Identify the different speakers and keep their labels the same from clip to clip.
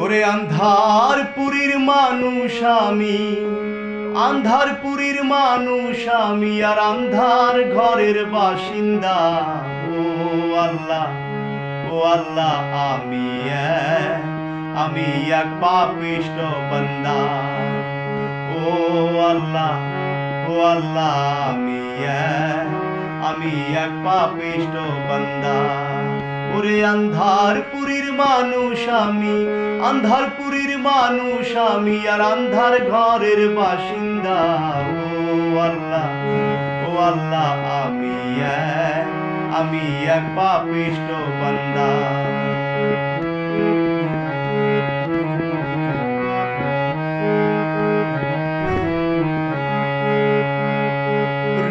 Speaker 1: ওরে আন্ধারপুরীর মানুষ আমি, আন্ধারপুরীর মানুষ আমি, আর আন্ধার ঘরের বাসিন্দা। ও আল্লাহ, ও আল্লাহ, আমি এক পাপিষ্ঠ বান্দা। ও আল্লাহ, ও আল্লাহ, আমি এক পাপিষ্ঠ বান্দা। ওরে আন্ধারপুরীর মানুষ আমি, আন্ধারপুরীর মানুষ আমি, আর আন্ধার ঘরের বাসিন্দা। ও আল্লাহ, ও আল্লাহ, আমি এক পাপিষ্ঠ বান্দা।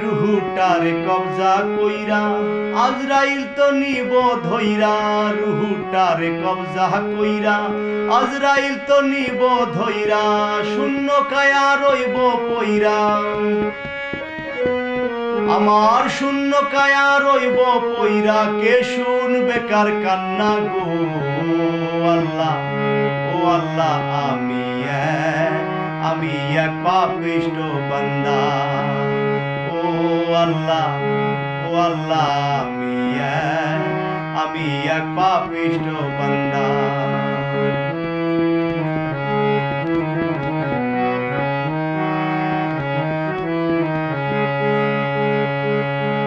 Speaker 1: রুহুটারে কবজা কইরা আজরাইল তো নিব ধইরা। রুহুটারে কবজা কইরা আজরাইল তো নিব ধইরা। শূন্য কায়া রইব পইরা, আমার শূন্য কায়া রইব পইরা। কে শুনবে কার কান্না গো আল্লাহ, ও আল্লাহ, আমি এক পাপিষ্ঠ বান্দা। ও আল্লাহ, ও আল্লাহ, আমি এক পাপিষ্ঠ বান্দা।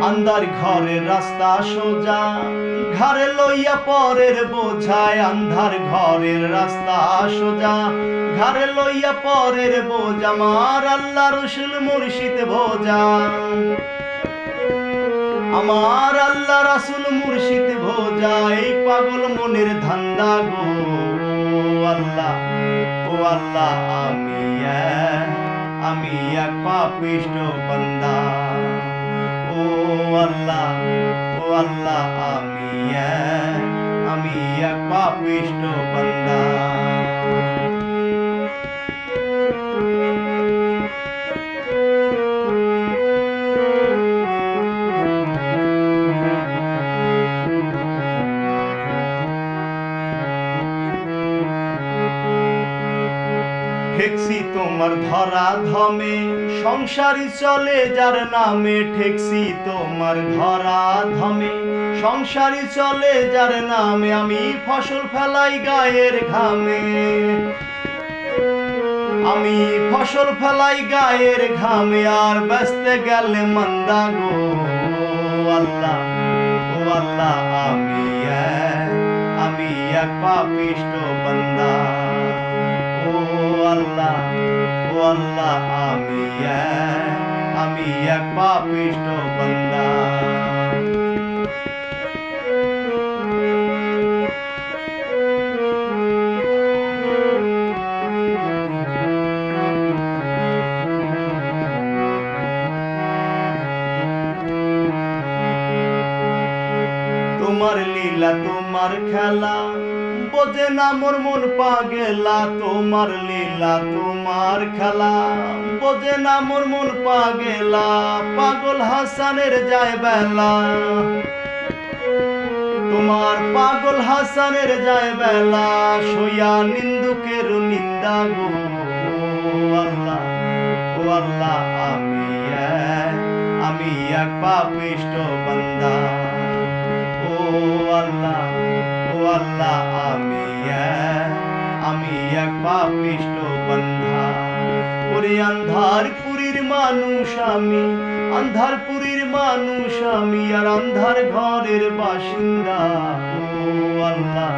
Speaker 1: আন্ধার ঘরের রাস্তা সোজা, ঘরে লইয়া পরের বোঝায়। আন্ধার ঘরের রাস্তা সোজা, ঘরে লইয়া পরের বোঝা। আমার আল্লাহ রসুল মুর্শিদ ভোজা, আমার আল্লাহ রাসূল মুর্শিদ ভোজা। এই পাগল মনের ধান্দা গো আল্লাহ, ও আল্লাহ, আমি এক পাপিষ্ঠ বান্দা। ও আল্লাহ, ও আল্লাহ, আমি এক পাপিষ্ঠ বান্দা। ঠেকছি তোমার ধরা ধমে, সংসারী চলে যার নামে। ঠেকছি তোমার ধরা ধমে, সংসারী চলে যার নামে। আমি ফসল ফেলাই গায়ের ঘামে, আমি ফসল ফেলাই গায়ের ঘামে। আর বেচতে গেলে মন্দা গো আল্লাহ, ও আল্লাহ, আমি এক পাপিষ্ঠ বান্দা। ও আল্লাহ, ও আল্লাহ, আমি এক পাপিষ্ঠ বান্দা। তোমার লীলা তোমার খেলা বোঝে না মোর মন পাগেলা। তোমার লীলা তোমার খেলা বোঝে না মোর মন পাগেলা। পাগল হাসানের যায় বেলা, তোমার পাগল হাসানের যায় বেলা। সইয়া নিন্দুকের নিন্দা গো আল্লাহ, ও আল্লাহ, আমি এক পাপিষ্ঠ বান্দা। ও আল্লাহ, ও আল্লাহ, আমি এক পাপিষ্ঠ বান্দা। ওরে আন্ধারপুরীর মানুষ আমি, আন্ধারপুরীর মানুষ আমি, আর আন্ধার ঘরের বাসিন্দা। ও আল্লাহ,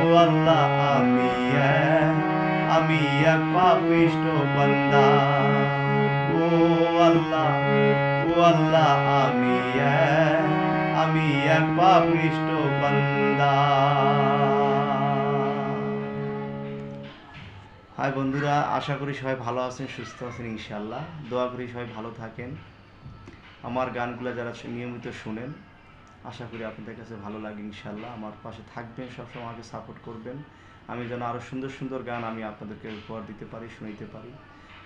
Speaker 1: ও আল্লাহ, আমি এক পাপিষ্ঠ বান্দা। ও আল্লাহ, ও আল্লাহ, আমি এক পাপিষ্ঠ বান্দা। হাই বন্ধুরা, আশা করি সবাই ভালো আছেন, সুস্থ আছেন ইনশাআল্লাহ। দোয়া করি সবাই ভালো থাকেন। আমার গানগুলো যারা নিয়মিত শুনেন, আশা করি আপনাদের কাছে ভালো লাগে ইনশাআল্লাহ। আমার পাশে থাকবেন, সবসময় আমাকে সাপোর্ট করবেন। আমি যেন আরও সুন্দর সুন্দর গান আমি আপনাদেরকে উপহার দিতে পারি, শুনাইতে পারি।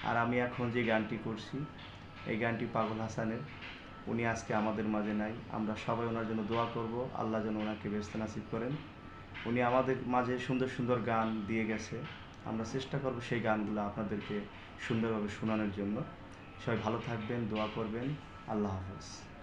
Speaker 1: আর আমি এখন যে গানটি করছি, এই গানটি পাগল হাসানের। উনি আজকে আমাদের মাঝে নাই, আমরা সবাই ওনার জন্য দোয়া করব, আল্লাহ যেন ওনাকে বেহেশত নসিব করেন। উনি আমাদের মাঝে সুন্দর সুন্দর গান দিয়ে গেছে। আমরা চেষ্টা করব সেই গানগুলো আপনাদেরকে সুন্দরভাবে শোনানোর জন্য। সবাই ভালো থাকবেন, দোয়া করবেন। আল্লাহ হাফেজ।